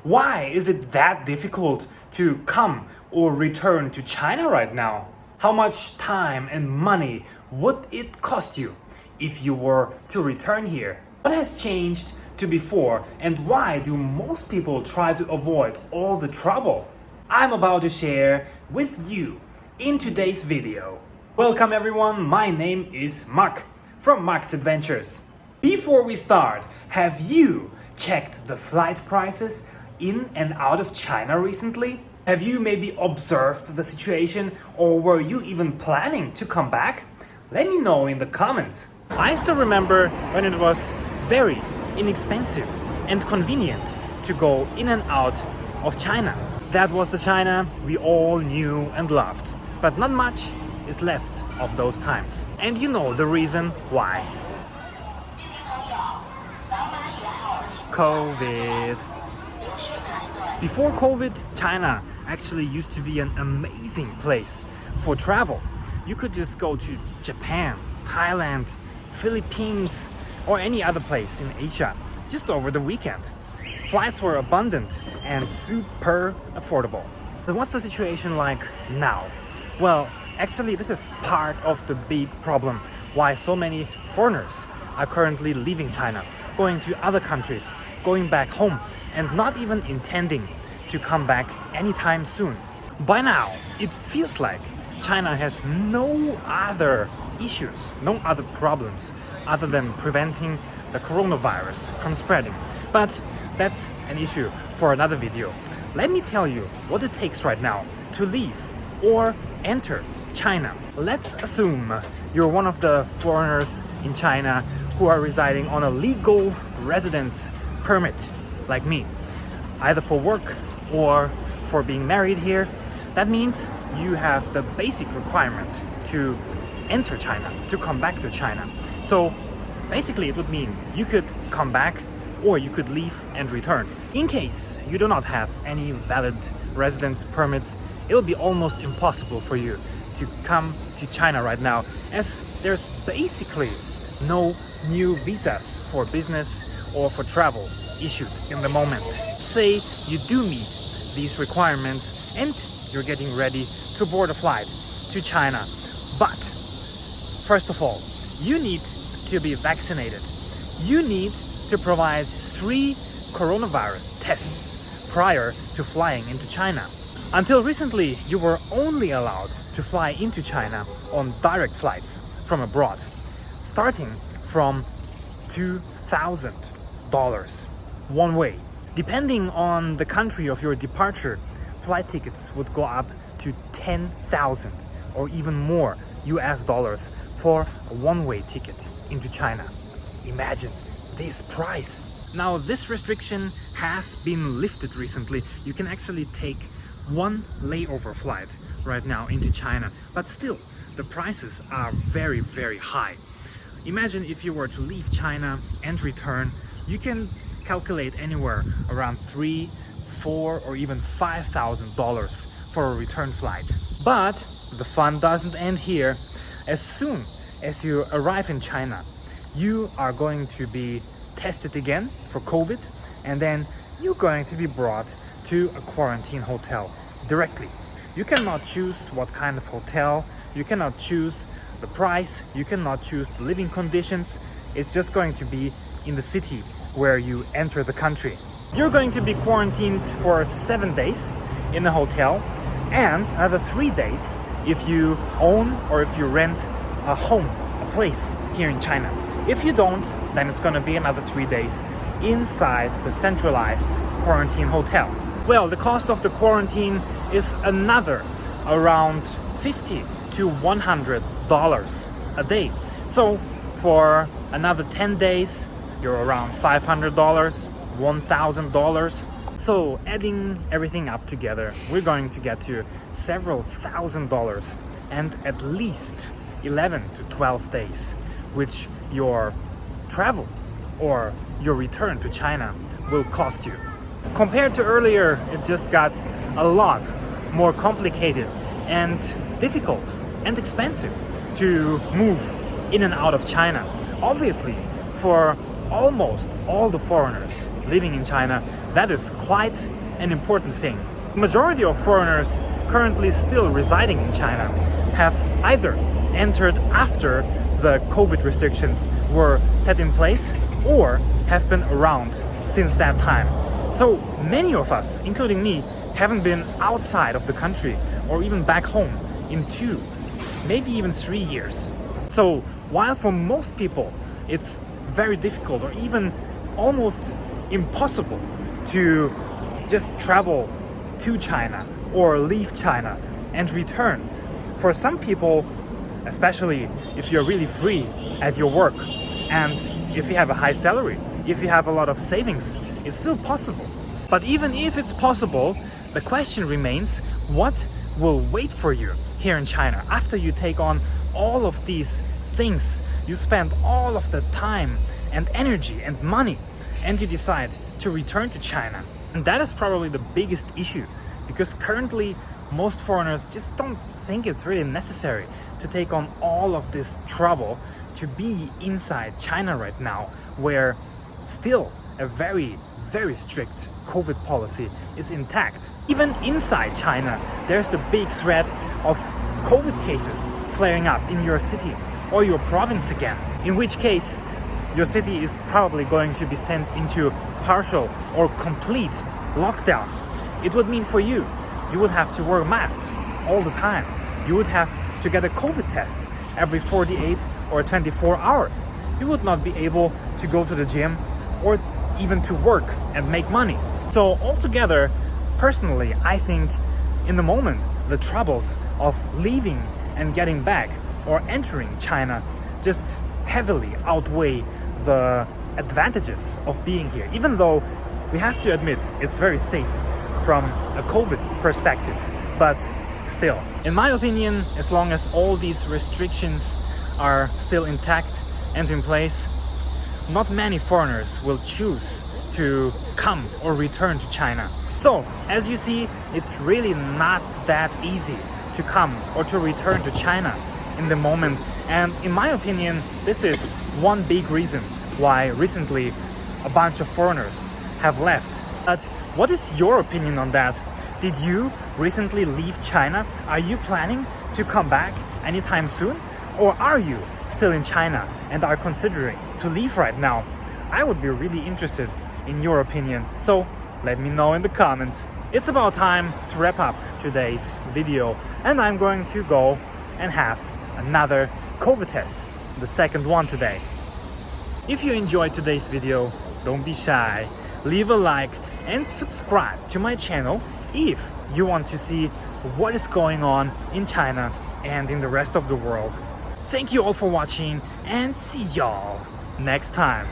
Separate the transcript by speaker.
Speaker 1: Why is it that difficult to come or return to China right now? How much time and money would it cost you if you were to return here? What has changed to before, and why do most people try to avoid all the trouble? I'm about to share with you in today's video. Welcome everyone, my name is Mark from Mark's Adventures. Before we start, have you checked the flight prices in and out of China recently? Have you maybe observed the situation, or were you even planning to come back? Let me know in the comments. I still remember when it was very inexpensive and convenient to go in and out of China. That was the China we all knew and loved. But not much is left of those times. And you know the reason why. COVID. Before COVID, China actually used to be an amazing place for travel. You could just go to Japan, Thailand, Philippines, or any other place in Asia just over the weekend. Flights were abundant and super affordable. But what's the situation like now? Well, actually this is part of the big problem why so many foreigners are currently leaving China, going to other countries, going back home, and not even intending to come back anytime soon. By now, it feels like China has no other issues, no other problems other than preventing the coronavirus from spreading. But that's an issue for another video. Let me tell you what it takes right now to leave or enter China. Let's assume you're one of the foreigners in China who are residing on a legal residence permit, like me, either for work or for being married here. That means you have the basic requirement to enter China, to come back to China. So basically it would mean you could come back or you could leave and return. In case you do not have any valid residence permits, it will be almost impossible for you to come to China right now, as there's basically no new visas for business or for travel issued in the moment. Say you do meet these requirements and you're getting ready to board a flight to China. But first of all, you need to be vaccinated. You need to provide 3 coronavirus tests prior to flying into China. Until recently, you were only allowed to fly into China on direct flights from abroad, starting from $2,000 one way. Depending on the country of your departure, flight tickets would go up to 10,000 or even more US dollars for a one-way ticket into China. Imagine this price. Now this restriction has been lifted recently. You can actually take one layover flight right now into China, but still the prices are very, very high. Imagine if you were to leave China and return, you can calculate anywhere around $3,000, $4,000 or even $5,000 for a return flight. But the fun doesn't end here. As soon as you arrive in China, you are going to be tested again for COVID, and then you're going to be brought to a quarantine hotel directly. You cannot choose what kind of hotel, you cannot choose the price, you cannot choose the living conditions. It's just going to be in the city where you enter the country. You're going to be quarantined for 7 days in a hotel, and another 3 days if you own or if you rent a home, a place here in China. If you don't, then it's going to be another 3 days inside the centralized quarantine hotel. Well, the cost of the quarantine is another around $50 to $100 a day. So for another 10 days, you're around $500, $1,000. So adding everything up together, we're going to get to several $1,000s and at least 11 to 12 days, which your travel or your return to China will cost you. Compared to earlier, it just got a lot more complicated and difficult and expensive to move in and out of China. Obviously, for almost all the foreigners living in China, that is quite an important thing. The majority of foreigners currently still residing in China have either entered after the COVID restrictions were set in place or have been around since that time. So many of us, including me, haven't been outside of the country or even back home in 2, maybe even 3 years. So while for most people it's very difficult or even almost impossible to just travel to China or leave China and return, for some people, especially if you're really free at your work and if you have a high salary, if you have a lot of savings, it's still possible. But even if it's possible, the question remains, what will wait for you here in China after you take on all of these things, you spend all of the time and energy and money, and you decide to return to China? And that is probably the biggest issue, because currently most foreigners just don't think it's really necessary to take on all of this trouble to be inside China right now, where still a very strict COVID policy is intact. Even inside China, there's the big threat of COVID cases flaring up in your city or your province again, in which case your city is probably going to be sent into partial or complete lockdown. It would mean for you, you would have to wear masks all the time. You would have to get a COVID test every 48 or 24 hours. You would not be able to go to the gym or even to work and make money. So altogether, personally, I think in the moment, the troubles of leaving and getting back or entering China just heavily outweigh the advantages of being here, even though we have to admit it's very safe from a COVID perspective. But still, in my opinion, as long as all these restrictions are still intact and in place, not many foreigners will choose to come or return to China. So, as you see, it's really not that easy to come or to return to China in the moment. And in my opinion, this is one big reason why recently a bunch of foreigners have left. But what is your opinion on that? Did you recently leave China? Are you planning to come back anytime soon? Or are you still in China and are considering to leave right now? I would be really interested in your opinion. So let me know in the comments. It's about time to wrap up today's video, and I'm going to go and have another COVID test, the second one today. If you enjoyed today's video, don't be shy, leave a like and subscribe to my channel if you want to see what is going on in China and in the rest of the world. Thank you all for watching, and see y'all next time.